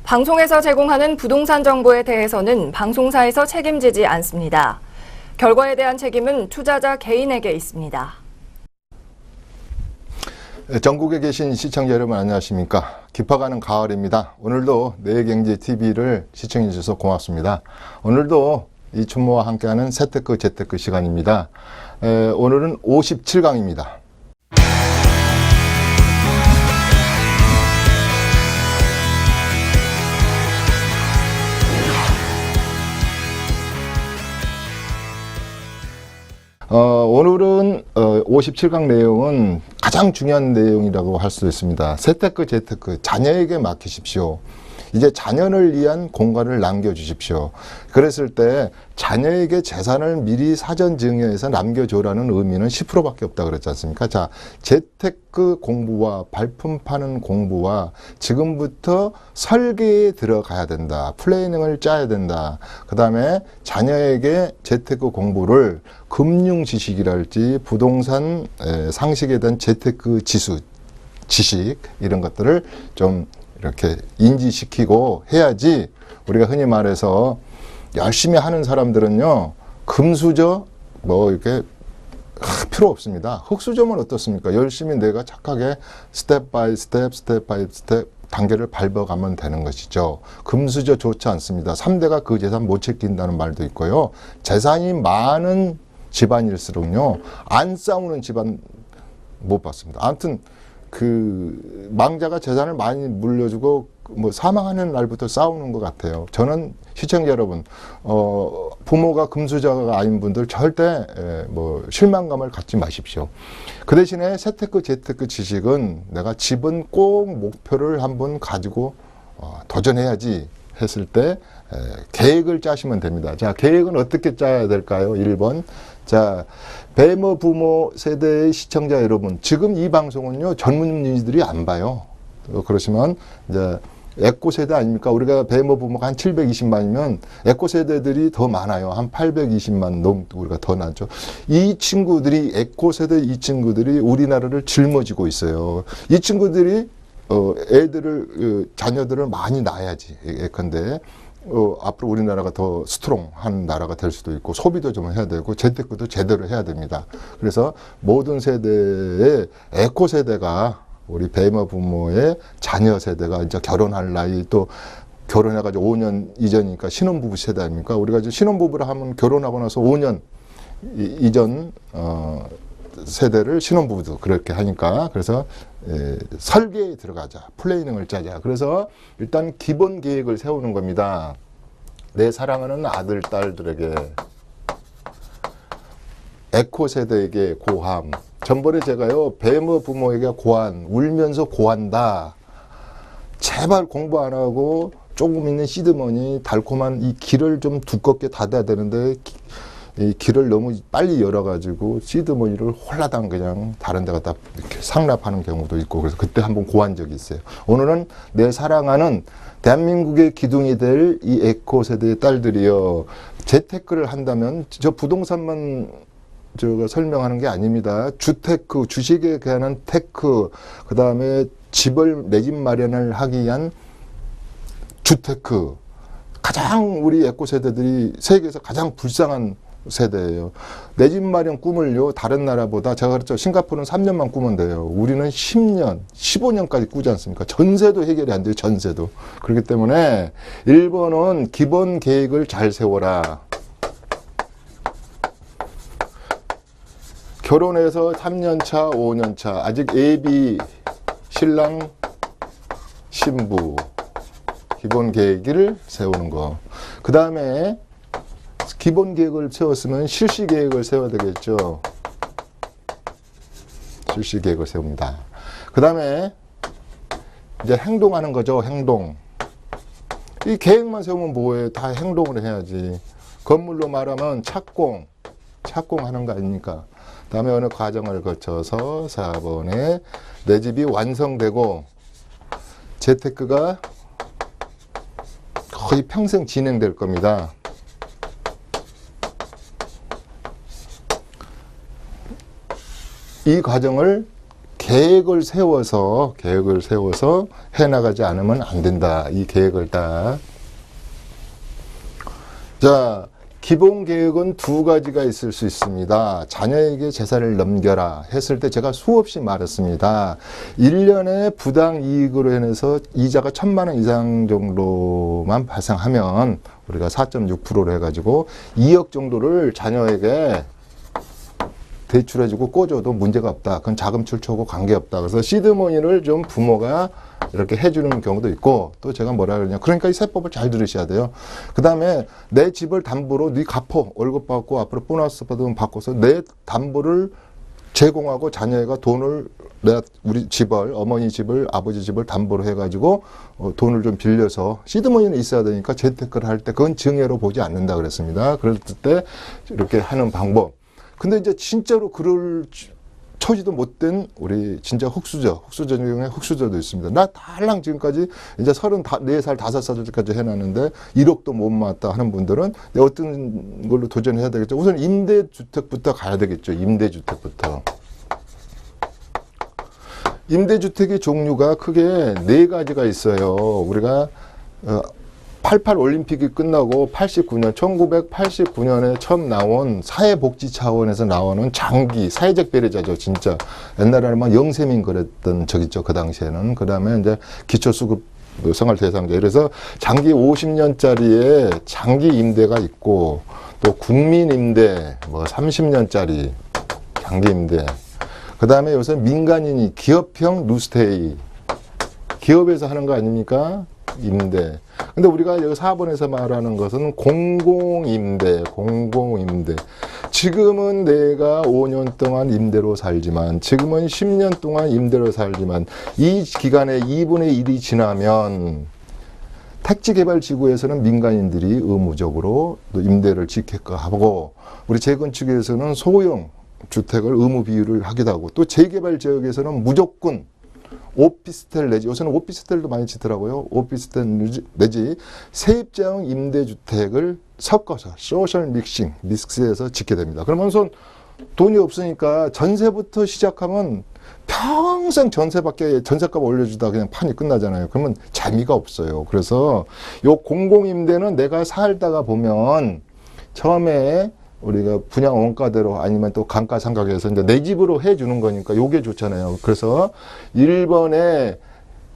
방송에서 제공하는 부동산 정보에 대해서는 방송사에서 책임지지 않습니다. 결과에 대한 책임은 투자자 개인에게 있습니다. 전국에 계신 시청자 여러분 안녕하십니까. 깊어가는 가을입니다. 오늘도 내경제TV를 시청해 주셔서 고맙습니다. 오늘도 이춘모와 함께하는 세테크 재테크 시간입니다. 오늘은 57강입니다. 오늘은 57강 내용은 가장 중요한 내용이라고 할 수 있습니다. 세테크 재테크 자녀에게 맡기십시오. 이제 자녀를 위한 공간을 남겨주십시오. 그랬을 때 자녀에게 재산을 미리 사전 증여해서 남겨줘라는 의미는 10%밖에 없다 그랬지 않습니까? 자, 재테크 공부와 발품 파는 공부와 지금부터 설계에 들어가야 된다. 플래닝을 짜야 된다. 그 다음에 자녀에게 재테크 공부를 금융 지식이랄지 부동산 상식에 대한 재테크 지식 이런 것들을 좀 이렇게 인지시키고 해야지. 우리가 흔히 말해서 열심히 하는 사람들은요, 금수저 뭐 이렇게 필요 없습니다. 흙수저면 어떻습니까? 열심히 내가 착하게 스텝 바이 스텝 단계를 밟아가면 되는 것이죠. 금수저 좋지 않습니다. 3대가 그 재산 못 챙긴다는 말도 있고요. 재산이 많은 집안일수록요, 안 싸우는 집안 못 봤습니다. 아무튼 그 망자가 재산을 많이 물려주고 뭐 사망하는 날부터 싸우는 것 같아요. 저는 시청자 여러분, 부모가 금수저가 아닌 분들 절대 뭐 실망감을 갖지 마십시오. 그 대신에 세테크 재테크 지식은 내가 집은 꼭 목표를 한번 가지고 도전해야지 했을 때 계획을 짜시면 됩니다. 자, 계획은 어떻게 짜야 될까요? 1번. 자, 배모 부모 세대의 시청자 여러분, 지금 이 방송은요, 젊은이들이 안 봐요. 그러시면 이제 에코 세대 아닙니까? 우리가 배모 부모가 한 720만이면 에코 세대들이 더 많아요. 한 820만 넘고 우리가 더 많죠. 이 친구들이 에코 세대 이 친구들이 우리나라를 짊어지고 있어요. 이 친구들이 자녀들을 많이 낳아야지. 예컨대 앞으로 우리나라가 더 스트롱한 나라가 될 수도 있고, 소비도 좀 해야 되고, 재테크도 제대로 해야 됩니다. 그래서 모든 세대의 에코 세대가 우리 배모 부모의 자녀 세대가 이제 결혼할 나이, 또 결혼해가지고 5년 이전이니까 신혼부부 세대 아닙니까? 우리가 이제 신혼부부를 하면 결혼하고 나서 5년 이전 세대를 신혼부부도 그렇게 하니까, 그래서 설계에 들어가자, 플래닝을 짜자. 그래서 일단 기본 계획을 세우는 겁니다. 내 사랑하는 아들, 딸들에게, 에코 세대에게 고함. 전번에 제가요, 배모 부모에게 고한, 울면서 고한다. 제발 공부 안 하고 조금 있는 시드머니, 달콤한 이 길을 좀 두껍게 닫아야 되는데, 이 길을 너무 빨리 열어가지고 시드머니를 홀라당 그냥 다른 데 갖다 이렇게 상납하는 경우도 있고, 그래서 그때 한번 고한 적이 있어요. 오늘은 내 사랑하는 대한민국의 기둥이 될 이 에코 세대의 딸들이요, 재테크를 한다면 저 부동산만 제가 설명하는 게 아닙니다. 주테크, 주식에 관한 테크, 그 다음에 내 집 마련을 하기 위한 주테크. 가장 우리 에코 세대들이 세계에서 가장 불쌍한 세대예요. 내 집 마련 꿈을요, 다른 나라보다, 제가 그랬죠, 싱가포르는 3년만 꾸면 돼요. 우리는 10년, 15년까지 꾸지 않습니까? 전세도 해결이 안 돼요, 전세도. 그렇기 때문에 1번은 기본 계획을 잘 세워라. 결혼해서 3년차, 5년차, 아직 예비 신랑, 신부, 기본 계획을 세우는 거. 그 다음에 기본 계획을 세웠으면 실시 계획을 세워야 되겠죠. 실시 계획을 세웁니다. 그 다음에 이제 행동하는 거죠. 행동. 이 계획만 세우면 뭐해? 다 행동을 해야지. 건물로 말하면 착공하는 거 아닙니까? 그 다음에 어느 과정을 거쳐서 4번에 내 집이 완성되고 재테크가 거의 평생 진행될 겁니다. 이 과정을 계획을 세워서 해나가지 않으면 안 된다. 이 계획을 딱. 자, 기본 계획은 두 가지가 있을 수 있습니다. 자녀에게 재산을 넘겨라 했을 때 제가 수없이 말했습니다. 1년에 부당 이익으로 인해서 이자가 1,000만 원 이상 정도만 발생하면 우리가 4.6%로 해가지고 2억 정도를 자녀에게 대출해주고 꿔줘도 문제가 없다. 그건 자금 출처하고 관계없다. 그래서 시드머니를 좀 부모가 이렇게 해주는 경우도 있고, 또 제가 뭐라 그러냐. 그러니까 이 세법을 잘 들으셔야 돼요. 그 다음에 내 집을 담보로 네 갚어. 월급 받고 앞으로 보너스 받으면 바꿔서 내 담보를 제공하고 자녀가 돈을 내가 우리 집을, 어머니 집을, 아버지 집을 담보로 해가지고 돈을 좀 빌려서 시드머니는 있어야 되니까 재테크를 할 때 그건 증여로 보지 않는다 그랬습니다. 그럴 때 이렇게 하는 방법. 근데 이제 진짜로 그럴 처지도 못된 우리 진짜 흑수저 중에 흑수저도 있습니다. 나 달랑 지금까지 이제 34살, 5살까지 해놨는데 1억도 못 모았다 하는 분들은 어떤 걸로 도전해야 되겠죠. 우선 임대주택부터 가야 되겠죠. 임대주택부터. 임대주택의 종류가 크게 4가지가 있어요. 우리가 88 올림픽이 끝나고 1989년에 처음 나온 사회복지 차원에서 나오는 장기 사회적 배려자죠. 진짜 옛날에는 막 영세민 그랬던 적이죠. 그 당시에는. 그 다음에 이제 기초수급 생활 대상자. 그래서 장기 50년짜리의 장기 임대가 있고, 또 국민 임대 뭐 30년짜리 장기 임대. 그 다음에 요새 민간인이 기업형 누스테이, 기업에서 하는 거 아닙니까? 임대. 근데 우리가 여기 4번에서 말하는 것은 공공임대. 지금은 내가 5년 동안 임대로 살지만, 지금은 10년 동안 임대로 살지만, 이 기간에 2분의 1이 지나면 택지개발지구에서는 민간인들이 의무적으로 임대를 지켜야 하고, 우리 재건축에서는 소형 주택을 의무 비율을 하기도 하고, 또 재개발 지역에서는 무조건 오피스텔 내지, 요새는 오피스텔도 많이 짓더라고요. 오피스텔 내지 세입자형 임대주택을 섞어서 소셜 믹스해서 짓게 됩니다. 그러면서 돈이 없으니까 전세부터 시작하면 평생 전세값 올려주다 그냥 판이 끝나잖아요. 그러면 재미가 없어요. 그래서 요 공공임대는 내가 살다가 보면 처음에 우리가 분양 원가대로 아니면 또 감가상각해서 이제 내 집으로 해주는 거니까 요게 좋잖아요. 그래서 1번에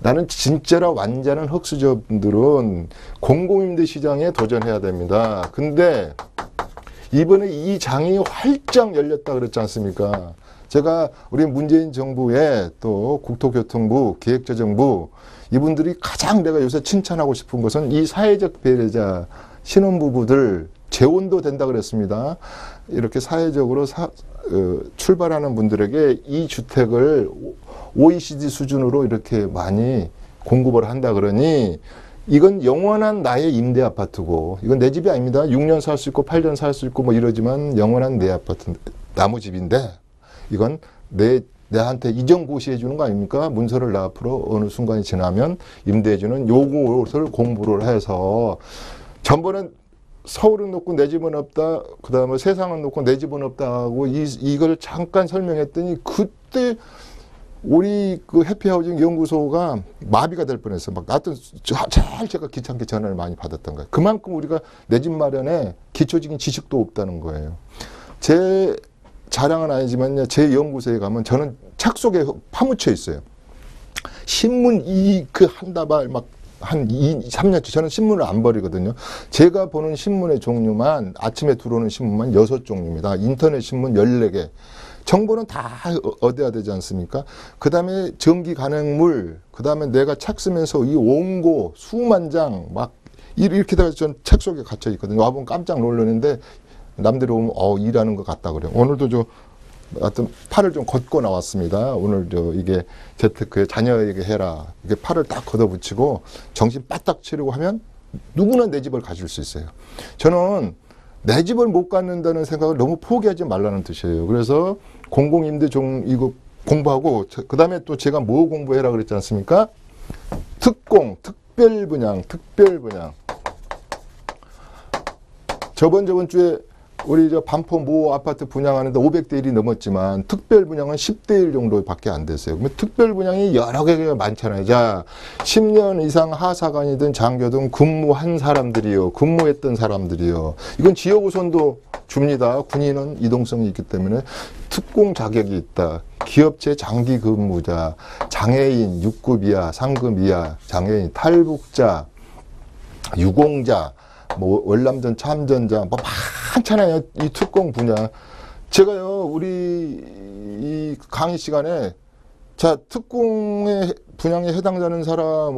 나는 진짜로 완전한 흑수저분들은 공공임대 시장에 도전해야 됩니다. 근데 이번에 이 장이 활짝 열렸다 그랬지 않습니까? 제가 우리 문재인 정부의 또 국토교통부, 기획재정부 이분들이 가장 내가 요새 칭찬하고 싶은 것은 이 사회적 배려자 신혼부부들 재혼도 된다 그랬습니다. 이렇게 사회적으로 출발하는 분들에게 이 주택을 OECD 수준으로 이렇게 많이 공급을 한다 그러니 이건 영원한 나의 임대 아파트고, 이건 내 집이 아닙니다. 6년 살 수 있고 8년 살 수 있고 뭐 이러지만 영원한 내 아파트, 나무집인데 이건 내한테 이전 고시해 주는 거 아닙니까? 문서를 나 앞으로 어느 순간이 지나면 임대해 주는 요것을 공부를 해서, 전번엔 서울은 높고 내 집은 없다, 그 다음에 세상은 높고 내 집은 없다 하고 이걸 잠깐 설명했더니 그때 우리 그 해피하우징 연구소가 마비가 될 뻔했어. 막 하여튼 잘 제가 귀찮게 전화를 많이 받았던 거예요. 그만큼 우리가 내 집 마련에 기초적인 지식도 없다는 거예요. 제 자랑은 아니지만요, 제 연구소에 가면 저는 책 속에 파묻혀 있어요. 신문 한 다발 막 한 3년째 저는 신문을 안 버리거든요. 제가 보는 신문의 종류만, 아침에 들어오는 신문만 6종류입니다. 인터넷 신문 14개. 정보는 다 얻어야 되지 않습니까? 그 다음에 전기 간행물, 그 다음에 내가 책 쓰면서 이 원고 수만 장 막 이렇게 돼서 전 책 속에 갇혀 있거든요. 와보면 깜짝 놀랐는데 남들이 오면 일하는 것 같다 그래요. 오늘도 하여튼 팔을 좀 걷고 나왔습니다. 오늘 이게 재테크에 자녀에게 해라. 이게 팔을 딱 걷어붙이고 정신 바짝 차리고 하면 누구나 내 집을 가질 수 있어요. 저는 내 집을 못 갖는다는 생각을 너무 포기하지 말라는 뜻이에요. 그래서 공공임대 이거 공부하고, 그 다음에 또 제가 뭐 공부해라 그랬지 않습니까? 특별분양. 저번 주에 우리 저 반포 모 아파트 분양하는데 500대 1이 넘었지만 특별 분양은 10대 1 정도밖에 안 됐어요. 그러면 특별 분양이 여러 개가 많잖아요. 자, 10년 이상 하사관이든 장교든 근무한 사람들이요. 근무했던 사람들이요. 이건 지역 우선도 줍니다. 군인은 이동성이 있기 때문에 특공 자격이 있다. 기업체 장기 근무자, 장애인 6급 이하, 상급 이하, 장애인 탈북자, 유공자, 뭐 월남전 참전자 뭐 많잖아요. 이 특공 분야. 제가요 우리 이 강의 시간에 자 특공의 분야에 해당되는 사람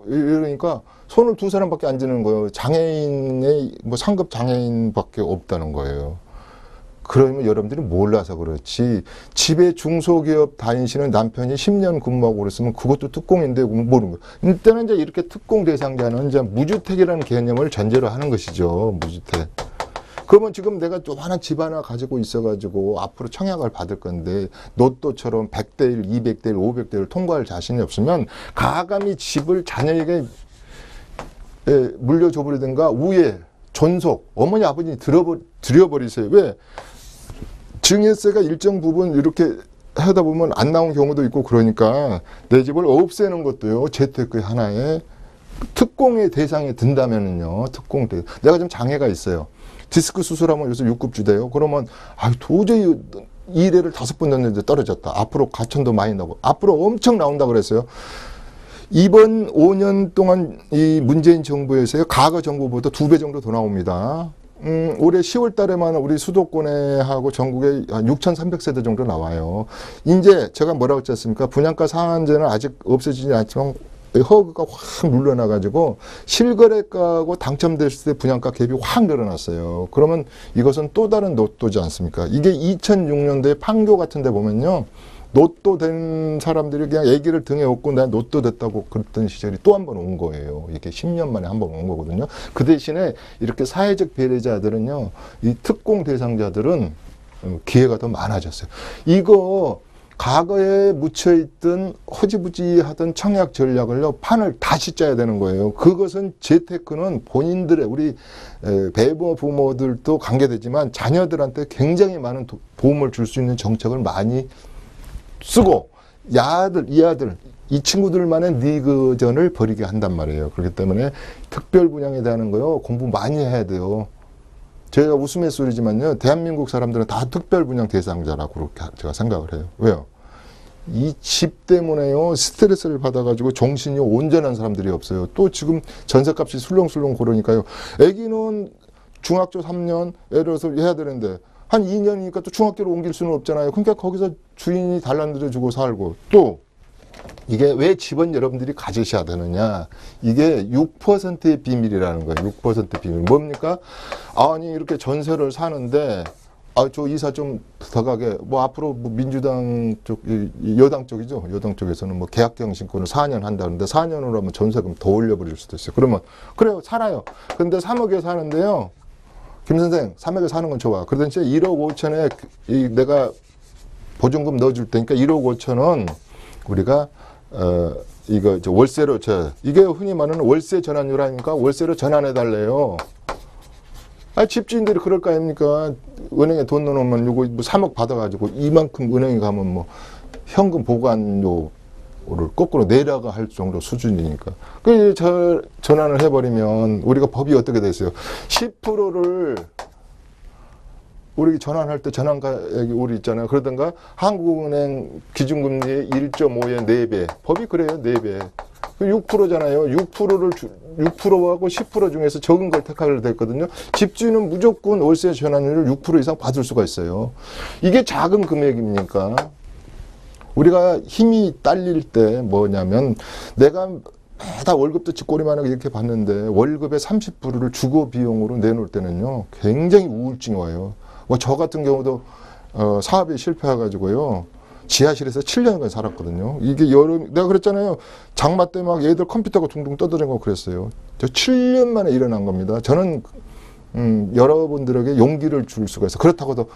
이러니까 손을 두 사람밖에 안 드는 거예요. 장애인의 뭐 상급 장애인밖에 없다는 거예요. 그러면 여러분들이 몰라서 그렇지 집에 중소기업 다니시는 남편이 10년 근무하고 그랬으면 그것도 특공인데 모르는 거예요. 이때는 이제 이렇게 특공 대상자는 이제 무주택이라는 개념을 전제로 하는 것이죠. 무주택. 그러면 지금 내가 좀 하나 집 하나 가지고 있어가지고 앞으로 청약을 받을 건데 로또처럼 100대 1, 200대 1, 500대 1을 통과할 자신이 없으면 가감히 집을 자녀에게 물려줘버리든가 우에 존속, 어머니 아버지 드려버리세요. 왜? 증여세가 일정 부분 이렇게 하다 보면 안 나온 경우도 있고 그러니까 내 집을 없애는 것도요. 재테크의 하나의 특공의 대상에 든다면은요. 내가 좀 장애가 있어요. 디스크 수술하면 요새 6급 주대요. 그러면 도저히 2대를 5번 넣는데 떨어졌다. 앞으로 가천도 많이 나오고 앞으로 엄청 나온다 그랬어요. 이번 5년 동안 이 문재인 정부에서요. 과거 정부보다 2배 정도 더 나옵니다. 올해 10월 달에만 우리 수도권에 하고 전국에 한 6,300세대 정도 나와요. 이제 제가 뭐라고 했지 않습니까? 분양가 상한제는 아직 없어지지 않지만 허그가 확 눌러나가지고 실거래가하고 당첨됐을 때 분양가 갭이 확 늘어났어요. 그러면 이것은 또 다른 로또지 않습니까? 이게 2006년도에 판교 같은 데 보면요. 로또 된 사람들이 그냥 애기를 등에 업고 나 로또 됐다고 그랬던 시절이 또 한 번 온 거예요. 이게 10년 만에 한 번 온 거거든요. 그 대신에 이렇게 사회적 배려자들은요, 이 특공 대상자들은 기회가 더 많아졌어요. 이거 과거에 묻혀있던 허지부지하던 청약 전략을요, 판을 다시 짜야 되는 거예요. 그것은 재테크는 본인들의 우리 배우 부모들도 관계되지만 자녀들한테 굉장히 많은 도움을 줄 수 있는 정책을 많이 쓰고 이 아들 이 친구들만의 리그전을 벌이게 한단 말이에요. 그렇기 때문에 특별 분양에 대한 거요 공부 많이 해야 돼요. 제가 웃음의 소리지만요 대한민국 사람들은 다 특별 분양 대상자라고 그렇게 제가 생각을 해요. 왜요? 이 집 때문에요 스트레스를 받아가지고 정신이 온전한 사람들이 없어요. 또 지금 전셋값이 술렁술렁 그러니까요. 애기는 중학교 3년 예를 들어서 해야 되는데 한 2년이니까 또 중학교로 옮길 수는 없잖아요. 그러니까 거기서 주인이 달란들여주고 살고 또 이게 왜 집은 여러분들이 가지셔야 되느냐. 이게 6%의 비밀이라는 거예요. 6% 비밀. 뭡니까? 아니 이렇게 전세를 사는데 저 이사 좀 더 가게 뭐 앞으로 뭐 민주당 쪽 여당 쪽이죠. 여당 쪽에서는 뭐 계약갱신권을 4년 한다는데 4년으로 하면 전세금 더 올려버릴 수도 있어요. 그러면 그래요. 살아요. 근데 3억에 사는데요. 김 선생, 3억에 사는 건 좋아. 그러더니 1억 5천에 내가 보증금 넣어줄 테니까 1억 5천은 우리가 이거 월세로 이게 흔히 말하는 월세 전환율 아닙니까? 월세로 전환해 달래요. 집주인들이 그럴 거 아닙니까? 은행에 돈 넣어놓으면 요거 뭐 3억 받아가지고 이만큼 은행에 가면 뭐 현금 보관료를 거꾸로 내려가 할 정도 수준이니까. 그 전환을 해버리면 우리가 법이 어떻게 돼 있어요? 10%를 우리 전환할 때 전환가액이 우리 있잖아요. 그러던가 한국은행 기준금리의 1.5의 4배. 법이 그래요. 4배. 6%잖아요. 6%하고 10% 중에서 적은 걸 택하게 됐거든요. 집주인은 무조건 월세 전환율을 6% 이상 받을 수가 있어요. 이게 작은 금액입니까? 우리가 힘이 딸릴 때 뭐냐면 내가 매달 월급도 쥐꼬리만하게 이렇게 받는데 월급의 30%를 주거 비용으로 내놓을 때는요. 굉장히 우울증이 와요. 뭐 저 같은 경우도 사업에 실패해가지고요. 지하실에서 7년간 살았거든요. 이게 내가 그랬잖아요. 장마 때 막 얘들 컴퓨터가 둥둥 떠드는 거 그랬어요. 저 7년 만에 일어난 겁니다. 저는 여러분들에게 용기를 줄 수가 있어요. 그렇다고도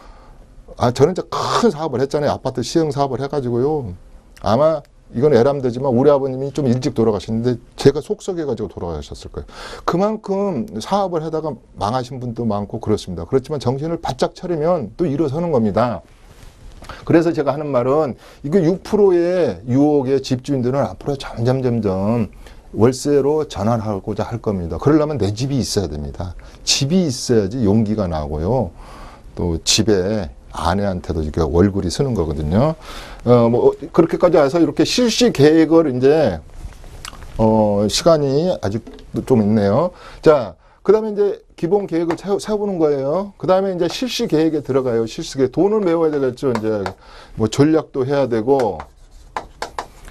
저는 이제 큰 사업을 했잖아요. 아파트 시행 사업을 해가지고요. 아마 이건 애람되지만 우리 아버님이 좀 일찍 돌아가셨는데 제가 속썩여가지고 돌아가셨을 거예요. 그만큼 사업을 하다가 망하신 분도 많고 그렇습니다. 그렇지만 정신을 바짝 차리면 또 일어서는 겁니다. 그래서 제가 하는 말은 이거 6%의 유혹의 집주인들은 앞으로 점점 월세로 전환하고자 할 겁니다. 그러려면 내 집이 있어야 됩니다. 집이 있어야지 용기가 나고요. 또 집에 아내한테도 이렇게 월급이 쓰는 거거든요. 뭐 그렇게까지 해서 이렇게 실시 계획을 이제 시간이 아직 좀 있네요. 자, 그다음에 이제 기본 계획을 세워보는 거예요. 그다음에 이제 실시 계획에 들어가요. 실시 계획 돈을 메워야 되겠죠. 이제 뭐 전략도 해야 되고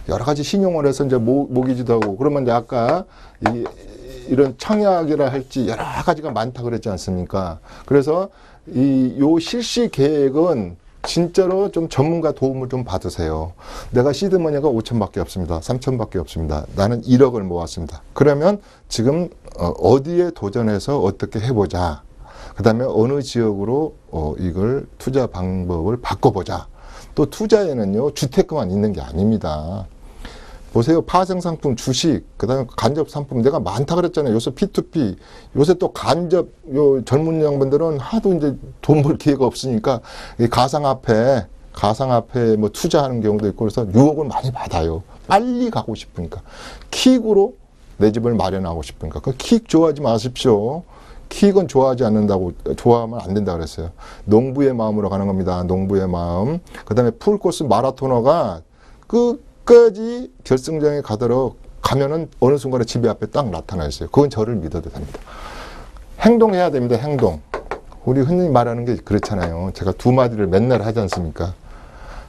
여러 가지 신용을 해서 이제 모기지도 하고 그러면 이제 아까 이런 청약이라 할지 여러 가지가 많다 그랬지 않습니까? 그래서 요 실시 계획은 진짜로 좀 전문가 도움을 좀 받으세요. 내가 시드머니가 5천밖에 없습니다. 3천밖에 없습니다. 나는 1억을 모았습니다. 그러면 지금 어디에 도전해서 어떻게 해보자. 그 다음에 어느 지역으로 이걸 투자 방법을 바꿔보자. 또 투자에는요 주택만 있는 게 아닙니다. 보세요. 파생상품, 주식, 그 다음에 간접상품 내가 많다 그랬잖아요. 요새 P2P, 요새 또 간접, 젊은 양반들은 하도 이제 돈 벌 기회가 없으니까 이 가상화폐 뭐 투자하는 경우도 있고 그래서 유혹을 많이 받아요. 빨리 가고 싶으니까. 킥으로 내 집을 마련하고 싶으니까. 그 킥 좋아하지 마십시오. 킥은 좋아하지 않는다고, 좋아하면 안 된다 그랬어요. 농부의 마음으로 가는 겁니다. 농부의 마음. 그 다음에 풀코스 마라토너가 끝까지 결승장에 가면은 어느 순간에 집에 앞에 딱 나타나 있어요. 그건 저를 믿어도 됩니다. 행동해야 됩니다. 행동. 우리 흔히 말하는 게 그렇잖아요. 제가 두 마디를 맨날 하지 않습니까?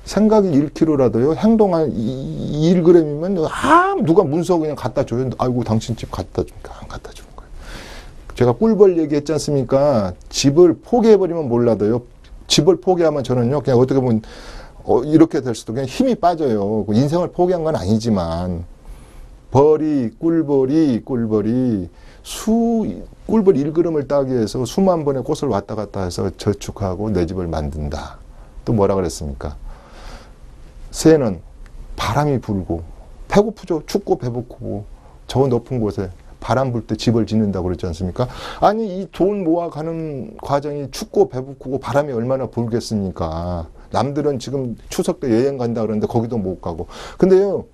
생각이 1kg라도요. 행동한 1g이면 누가 문서 그냥 갖다 줘요. 아이고 당신 집 갖다 주니까 안 갖다 주는 거예요. 제가 꿀벌 얘기했지 않습니까? 집을 포기해버리면 몰라도요. 집을 포기하면 저는요. 그냥 어떻게 보면 이렇게 될 수도 그냥 힘이 빠져요. 인생을 포기한 건 아니지만 꿀벌이 꿀벌 1그램을 따기 위해서 수만 번의 꽃을 왔다 갔다 해서 저축하고 내 집을 만든다. 또 뭐라 그랬습니까? 새는 바람이 불고 배고프죠. 춥고 배고프고 저 높은 곳에 바람 불 때 집을 짓는다고 그랬지 않습니까? 아니 이 돈 모아가는 과정이 춥고 배고프고 바람이 얼마나 불겠습니까? 남들은 지금 추석 때 여행 간다 그러는데 거기도 못 가고. 근데요,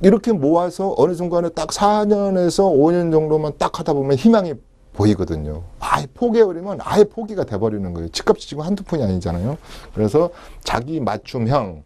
이렇게 모아서 어느 순간에 딱 4년에서 5년 정도만 딱 하다 보면 희망이 보이거든요. 아예 포기해버리면 아예 포기가 돼버리는 거예요. 집값이 지금 한두 푼이 아니잖아요. 그래서 자기 맞춤형,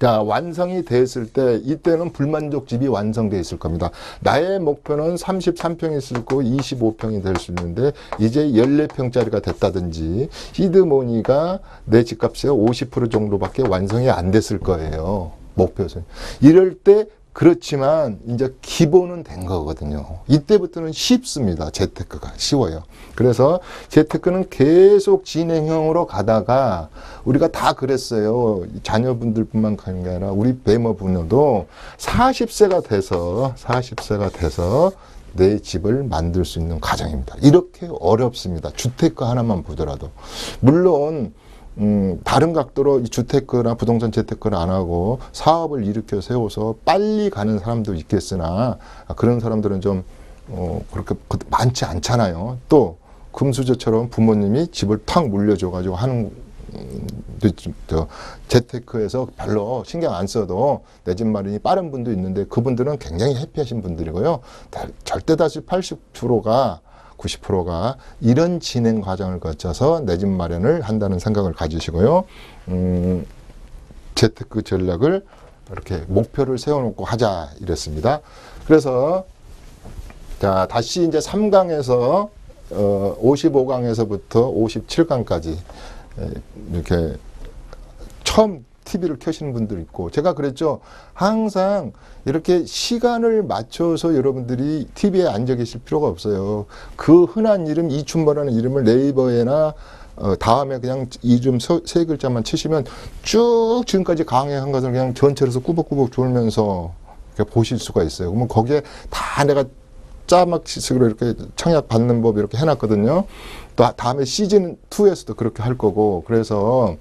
자, 완성이 됐을 때 이때는 불만족 집이 완성되어 있을 겁니다. 나의 목표는 33평이 있을 거고 25평이 될 수 있는데 이제 14평짜리가 됐다든지 시드머니가 내 집값의 50% 정도밖에 완성이 안 됐을 거예요. 목표에서. 이럴 때 그렇지만 이제 기본은 된 거거든요. 이때부터는 쉽습니다. 재테크가 쉬워요. 그래서 재테크는 계속 진행형으로 가다가 우리가 다 그랬어요. 자녀분들뿐만 가는 게 아니라 우리 배머분들도 40세가 돼서 내 집을 만들 수 있는 과정입니다. 이렇게 어렵습니다. 주택가 하나만 보더라도. 물론 다른 각도로 이 주택거나 부동산 재테크를 안 하고 사업을 일으켜 세워서 빨리 가는 사람도 있겠으나 그런 사람들은 좀 그렇게 많지 않잖아요. 또 금수저처럼 부모님이 집을 탁 물려줘가지고 하는 재테크에서 별로 신경 안 써도 내 집 마련이 빠른 분도 있는데 그분들은 굉장히 해피하신 분들이고요. 절대 다수 80%가 90%가 이런 진행 과정을 거쳐서 내 집 마련을 한다는 생각을 가지시고요. 재테크 전략을 이렇게 목표를 세워놓고 하자 이랬습니다. 그래서 자 다시 이제 3강에서 55강에서부터 57강까지 이렇게 처음 TV를 켜시는 분들 있고 제가 그랬죠. 항상 이렇게 시간을 맞춰서 여러분들이 TV에 앉아 계실 필요가 없어요. 그 흔한 이름 이춘보라는 이름을 네이버에나 다음에 그냥 이름 세 글자만 치시면 쭉 지금까지 강의한 것을 그냥 전체로서 꾸벅꾸벅 졸면서 이렇게 보실 수가 있어요. 그러면 거기에 다 내가 짜막식으로 이렇게 청약 받는 법 이렇게 해놨거든요. 또 다음에 시즌 2에서도 그렇게 할 거고 그래서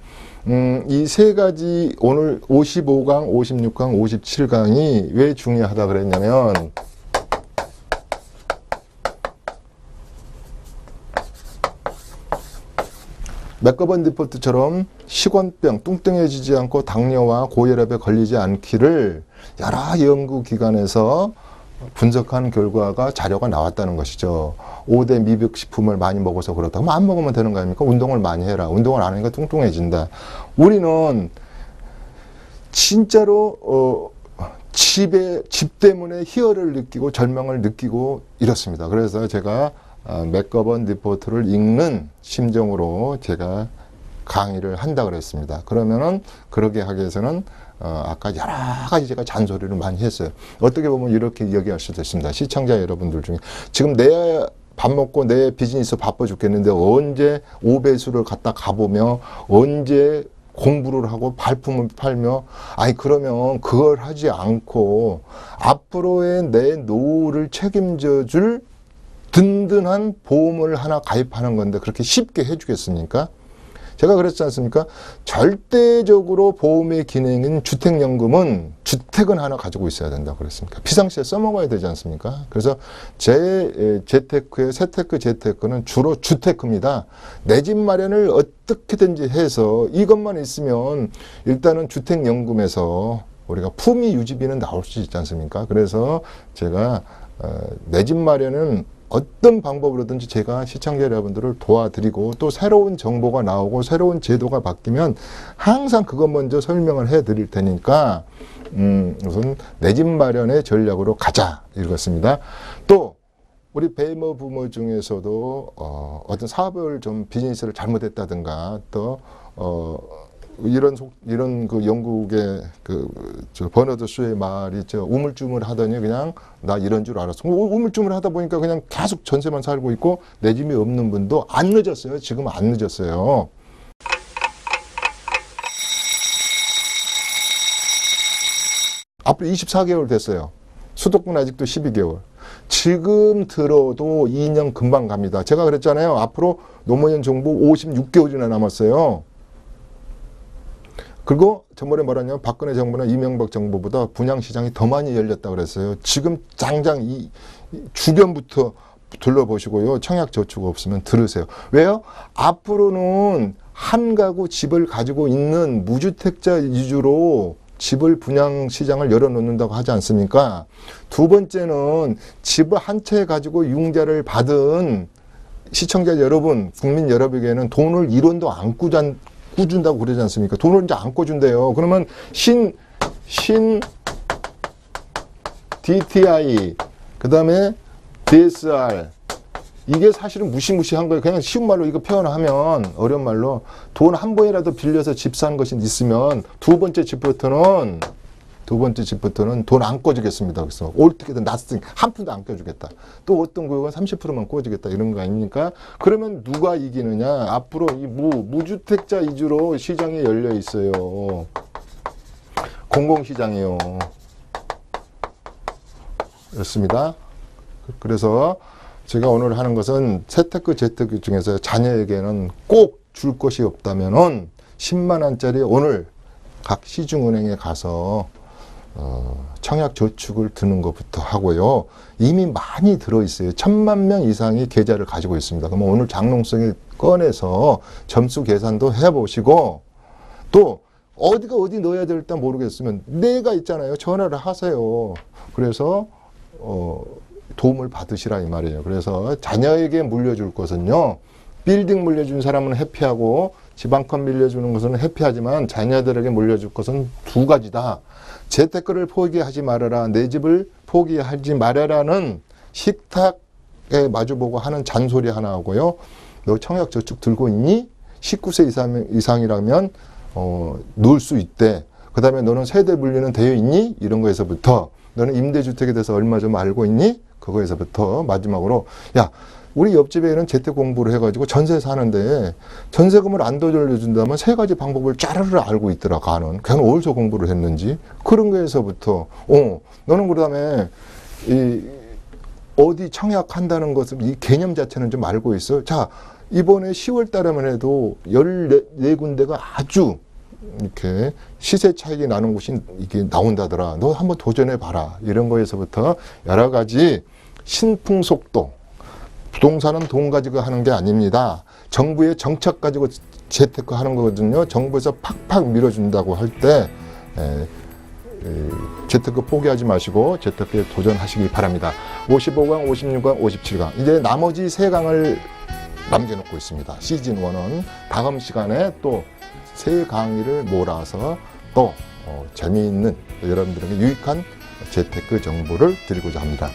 이 세 가지 오늘 55강, 56강, 57강이 왜 중요하다 그랬냐면 맥거번 디포트처럼 식원병, 뚱뚱해지지 않고 당뇨와 고혈압에 걸리지 않기를 여러 연구기관에서 분석한 결과가 자료가 나왔다는 것이죠. 5대 미백식품을 많이 먹어서 그렇다. 그럼 안 먹으면 되는 거 아닙니까? 운동을 많이 해라. 운동을 안 하니까 뚱뚱해진다. 우리는 진짜로 집 때문에 희열을 느끼고 절망을 느끼고 이렇습니다. 그래서 제가 맥거번 리포트를 읽는 심정으로 제가 강의를 한다 그랬습니다. 그러면은 그러게 하기 위해서는 아까 여러 가지 제가 잔소리를 많이 했어요. 어떻게 보면 이렇게 이야기할 수도 있습니다. 시청자 여러분들 중에 지금 내 밥 먹고 내 비즈니스 바빠 죽겠는데 언제 5배수를 갖다 가보며 언제 공부를 하고 발품을 팔며 아니 그러면 그걸 하지 않고 앞으로의 내 노후를 책임져 줄 든든한 보험을 하나 가입하는 건데 그렇게 쉽게 해주겠습니까? 제가 그랬지 않습니까? 절대적으로 보험의 기능인 주택연금은 주택은 하나 가지고 있어야 된다고 그랬습니까? 비상시에 써먹어야 되지 않습니까? 그래서 제 재테크의 세테크 재테크는 주로 주테크입니다. 내 집 마련을 어떻게든지 해서 이것만 있으면 일단은 주택연금에서 우리가 품위 유지비는 나올 수 있지 않습니까? 그래서 제가 내 집 마련은 어떤 방법으로든지 제가 시청자 여러분들을 도와드리고 또 새로운 정보가 나오고 새로운 제도가 바뀌면 항상 그것 먼저 설명을 해드릴 테니까 우선 내 집 마련의 전략으로 가자 이렇습니다. 또 우리 베이머 부모 중에서도 어떤 사업을 좀 비즈니스를 잘못했다든가 또 이런 그 영국의 저 버너드 슈의 말이 있죠. 우물쭈물 하더니 그냥 나 이런 줄 알았어. 우물쭈물 하다 보니까 그냥 계속 전세만 살고 있고 내 집이 없는 분도 안 늦었어요. 지금 안 늦었어요. 앞으로 24개월 됐어요. 수도권 아직도 12개월. 지금 들어도 2년 금방 갑니다. 제가 그랬잖아요. 앞으로 노무현 정부 56개월이나 남았어요. 그리고 저번에 말하냐면 박근혜 정부나 이명박 정부보다 분양시장이 더 많이 열렸다고 그랬어요. 지금 당장 이 주변부터 둘러보시고요. 청약저축 없으면 들으세요. 왜요? 앞으로는 한 가구 집을 가지고 있는 무주택자 위주로 집을 분양시장을 열어놓는다고 하지 않습니까? 두 번째는 집을 한 채 가지고 융자를 받은 시청자 여러분, 국민 여러분에게는 돈을 1원도 안 꾸준다고 그러지 않습니까? 돈을 이제 안 꿔준대요. 그러면 DTI, 그 다음에 DSR, 이게 사실은 무시무시한 거예요. 그냥 쉬운 말로 이거 표현하면, 어려운 말로, 돈 한 번이라도 빌려서 집 사는 것이 있으면, 두 번째 집부터는 돈 안 꿔주겠습니다. 그래서 올트게든 나스팅 한 푼도 안 껴주겠다. 또 어떤 구역은 30%만 꿔주겠다. 이런 거 아닙니까? 그러면 누가 이기느냐? 앞으로 이 무주택자 위주로 시장이 열려 있어요. 공공시장이요. 였습니다. 그래서 제가 오늘 하는 것은 세테크 재테크 중에서 자녀에게는 꼭 줄 것이 없다면은 10만 원짜리 오늘 각 시중은행에 가서 청약저축을 드는 것부터 하고요. 이미 많이 들어있어요. 1000만 명 이상이 계좌를 가지고 있습니다. 그러면 오늘 장롱성에 꺼내서 점수 계산도 해보시고 또 어디가 어디 넣어야 될지 모르겠으면 내가 있잖아요. 전화를 하세요. 그래서 도움을 받으시라 이 말이에요. 그래서 자녀에게 물려줄 것은요. 빌딩 물려준 사람은 해피하고 집 한 칸 밀려주는 것은 해피하지만 자녀들에게 물려줄 것은 두 가지다. 재테크를 포기하지 말아라. 내 집을 포기하지 말아라는 식탁에 마주보고 하는 잔소리 하나 하고요. 너 청약저축 들고 있니? 19세 이상이라면 놓을 수 있대. 그 다음에 너는 세대 분리는 되어 있니? 이런 거에서부터 너는 임대주택에 대해서 얼마 좀 알고 있니? 그거에서부터 마지막으로 야 우리 옆집에는 재테크 공부를 해가지고 전세 사는데 전세금을 안 돌려준다면 세 가지 방법을 짜르르 알고 있더라. 가는 걔는 어디서 공부를 했는지 그런 거에서부터 너는 그다음에 어디 청약한다는 것을 이 개념 자체는 좀 알고 있어. 자 이번에 10월 달에만 해도 14군데가 아주 이렇게 시세 차익이 나는 곳이 이게 나온다더라. 너 한번 도전해 봐라. 이런 거에서부터 여러 가지 신풍속도, 부동산은 돈 가지고 하는 게 아닙니다. 정부의 정책 가지고 재테크 하는 거거든요. 정부에서 팍팍 밀어준다고 할 때 재테크 포기하지 마시고 재테크에 도전하시기 바랍니다. 55강, 56강, 57강. 이제 나머지 3강을 남겨놓고 있습니다. 시즌 1은 다음 시간에 또 3강의를 몰아서 또 재미있는 여러분들에게 유익한 재테크 정보를 드리고자 합니다.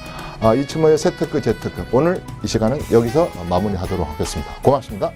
이츠모의 재테크 오늘 이 시간은 여기서 마무리하도록 하겠습니다. 고맙습니다.